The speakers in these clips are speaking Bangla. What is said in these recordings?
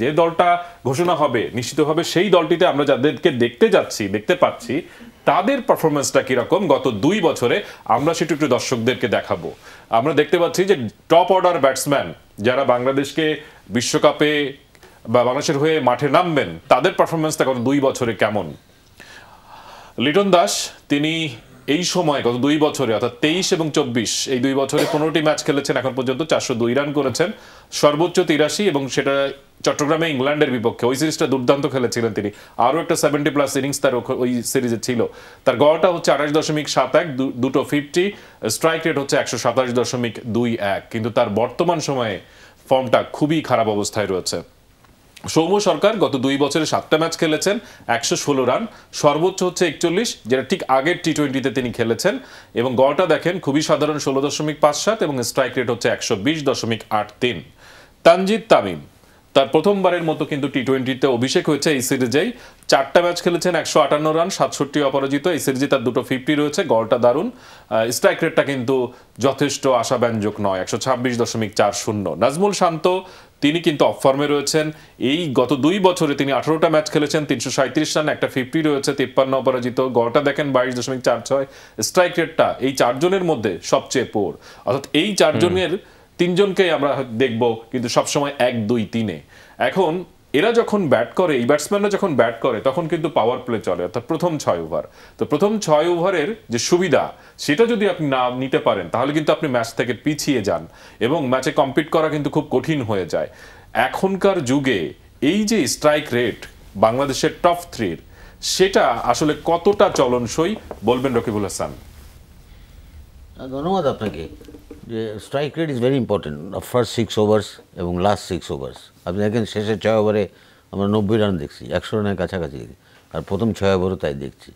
যে দলটা ঘোষণা হবে নিশ্চিতভাবে সেই দলটিতে আমরা যাদেরকে দেখতে পাচ্ছি তাদের পারফরমেন্সটা কিরকম গত 2 বছরে আমরা সেটা একটু দর্শকদেরকে দেখাবো। আমরা দেখতে পাচ্ছি যে টপ অর্ডার ব্যাটসম্যান যারা বাংলাদেশকে বিশ্বকাপে বা বাংলাদেশের হয়ে মাঠে নামবেন তাদের পারফরমেন্সটা গত 2 বছরে কেমন। লিটন দাস তিনি এই সময় গত 2 বছরে অর্থাৎ 23 এবং 24 এই 2 বছরে 15টি ম্যাচ খেলেছেন, এখন পর্যন্ত 402 রান করেছেন, সর্বোচ্চ 83 এবং সেটা চট্টগ্রামে ইংল্যান্ডের বিপক্ষে। ওই সিরিজটা দুর্দান্ত খেলেছিলেন তিনি, আরও একটা 70+ ইনিংস তার ওই সিরিজে ছিল। তার গড়টা হচ্ছে 28.71, দুটো 50, স্ট্রাইক রেট হচ্ছে 127.21, কিন্তু তার বর্তমান সময়ে ফর্মটা খুবই খারাপ অবস্থায় রয়েছে। সৌম্য সরকার গত 2 বছরে 7টা ম্যাচ খেলেছেন, 116 রান, সর্বোচ্চ হচ্ছে 41, যেটা ঠিক আগের টি20তে তিনি খেলেছেন, এবং গড়টা দেখেন খুবই সাধারণ 16.57 এবং স্ট্রাইক রেট হচ্ছে 120.83। তানজিদ তামিম তার প্রথমবারের মতো কিন্তু টি20তে অভিষেক হয়েছে এই সিরিজেই, 4টা ম্যাচ খেলেছেন, 158 রান, 67 অপরাজিত। এই সিরিজে তার দুটো 50 রয়েছে, গড়টা দারুণ, স্ট্রাইক রেটটা কিন্তু যথেষ্ট আশাব্যঞ্জক নয়, 126.40। নাজমুল শান্ত তিনি কিন্তু অফ ফর্মে রয়েছেন। এই গত 2 বছরে তিনি 18টা ম্যাচ খেলেছেন, 337 রান, একটা 50 রয়েছে, 53 অপরাজিত। গড়টা দেখেন 22.46, স্ট্রাইক রেটটা এই 4 জনের মধ্যে সবচেয়ে পোর। অর্থাৎ এই 4 জনের 3 জনকেই আমরা দেখব কিন্তু সবসময় 1, 2, 3-এ। এখন এরা যখন ব্যাট করে, এই ব্যাটসম্যানরা যখন ব্যাট করে তখন কিন্তু পাওয়ার প্লে চলে, অর্থাৎ প্রথম 6 ওভার। তো প্রথম 6 ওভারের যে সুবিধা সেটা যদি আপনি না নিতে পারেন তাহলে কিন্তু আপনি ম্যাচ থেকে পিছিয়ে যান এবং ম্যাচে কম্পিট করা কিন্তু খুব কঠিন হয়ে যায়। এখনকার যুগে এই যে স্ট্রাইক রেট বাংলাদেশের টপ 3-র, সেটা আসলে কতটা চলনসই বলবেন রকিবুল হাসান? ধন্যবাদ আপনাকে। যে strike rate is very important, first 6 ওভার্স এবং লাস্ট 6 ওভার্স। আপনি দেখেন শেষের 6 ওভারে আমরা 90 রান দেখছি, 100 রানের কাছাকাছি, আর প্রথম 6 ওভারও তাই দেখছি।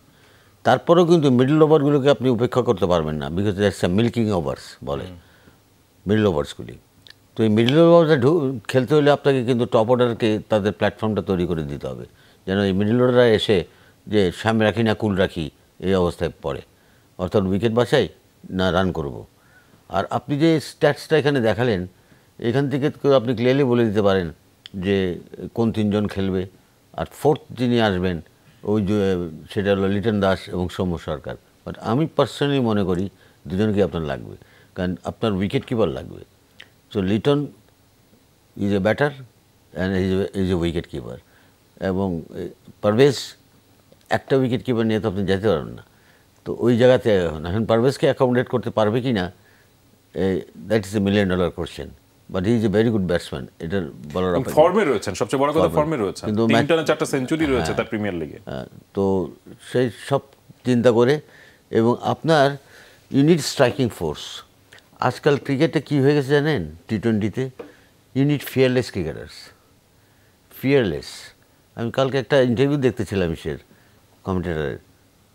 তারপরেও কিন্তু মিডল ওভারগুলোকে আপনি উপেক্ষা করতে পারবেন না, বিকজ দ্যাটস আ মিল্কিং ওভার্স বলে মিডল ওভার্সগুলি। তো এই মিডল ওভারটা খেলতে হলে আপনাকে কিন্তু টপ অর্ডারকে তাদের প্ল্যাটফর্মটা তৈরি করে দিতে হবে, যেন এই মিডল অর্ডাররা এসে যে সামনে রাখি না কুল রাখি এই অবস্থায় পড়ে, অর্থাৎ উইকেট বাঁচাই না রান করব। আর আপনি যে স্ট্যাটসটা এখানে দেখালেন, এখান থেকে আপনি ক্লিয়ারলি বলে দিতে পারেন যে কোন 3 জন খেলবে, আর ফোর্থ যিনি আসবেন ওই যে সেটা হলো লিটন দাস এবং সৌম্য সরকার। বাট আমি পার্সোনালি মনে করি দুজনকে আপনার লাগবে, কারণ আপনার উইকেট কিপার লাগবে। So Liton is a batter and is a wicket keeper, এবং পারভেজ একটা উইকেট কিপার নিয়ে তো আপনি যেতে পারবেন না। তো ওই জায়গাতে এখন পারভেজকে অ্যাকোমোডেট করতে পারবে কি না, that is a $1 million question. But he is a very good batsman, এটার বলার ফর্মে রয়েছেন, সবচেয়ে বড় কথা ফর্মে রয়েছেন, কিন্তু 3টা 4টা সেঞ্চুরি রয়েছে তার প্রিমিয়ার লিগে। তো সেই সব চিন্তা করে, এবং আপনার ইউনিট স্ট্রাইকিং ফোর্স। আজকাল ক্রিকেটে কী হয়ে গেছে জানেন, টি20তে ইউনিট ফিয়ারলেস ক্রিকেটার্স, ফিয়ারলেস। আমি কালকে একটা ইন্টারভিউ দেখতেছিলাম ইসের কমেন্টেটারের,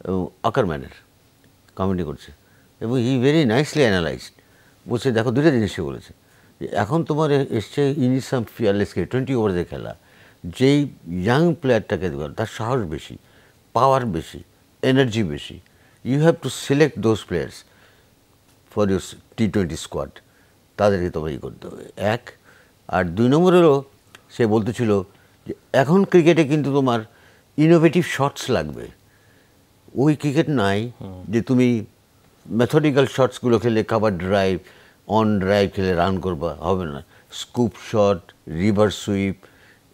এবং আকারম্যানের কমেন্টি করছে, এবং হি ভেরি নাইসলি অ্যানালাইজড। বলছে দেখো 2টা জিনিসই বলেছে, এখন তোমার এসছে ইউনিট সাম ফিয়ারলেসকে 20 ওভারে খেলা, যেই ইয়াং প্লেয়ারটাকে দেবেন তার সাহস বেশি, পাওয়ার বেশি, এনার্জি বেশি। You have to select those players for your টি20 স্কোয়াড, তাদেরকে তোমার করতে হবে। 1 আর 2 নম্বর হলো সে বলতেছিল যে এখন ক্রিকেটে কিন্তু তোমার ইনোভেটিভ শটস লাগবে। ওই ক্রিকেট নাই যে তুমি মেথডিক্যাল শটসগুলো খেলে, কাভার ড্রাইভ, অন ড্রাইভ খেলে রান করবা, হবে না। স্কুপ শট, রিভার্স সুইপ,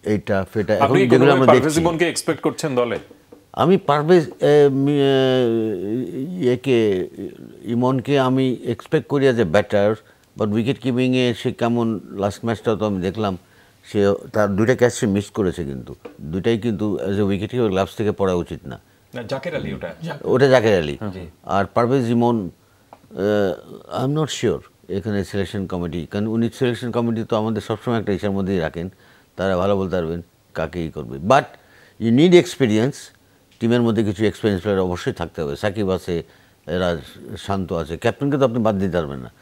এইটা ফেটা, এখন যেগুলো আমরা দেখছি। পারভেজ এক্সপেক্ট করছেন দলে? আমি পারভেজ ইমনকে আমি এক্সপেক্ট করি as a batter, but wicket কিপিংয়ে সে কেমন, লাস্ট ম্যাচটাও তো আমি দেখলাম সে তার 2টা ক্যাচ সে মিস করেছে, কিন্তু 2টাই কিন্তু as a wicket keeper gloves থেকে পড়া উচিত না। ওটা জাকের আলী। আর পারভেজ ইমন আই এম নট শিওর এখানে সিলেকশন কমিটি, কারণ উনি সিলেকশন কমিটি তো আমাদের সবসময় একটা ইচ্ছার মধ্যেই রাখেন, তারা ভালো বলতে পারবেন কাকে ই করবে। বাট ইউ নিড এক্সপিরিয়েন্স, টিমের মধ্যে কিছু এক্সপিরিয়েন্স প্লেয়ার অবশ্যই থাকতে হবে। সাকিব আছে, এরা শান্ত আছে, ক্যাপ্টেনকে তো আপনি বাদ দিতে পারবেন না।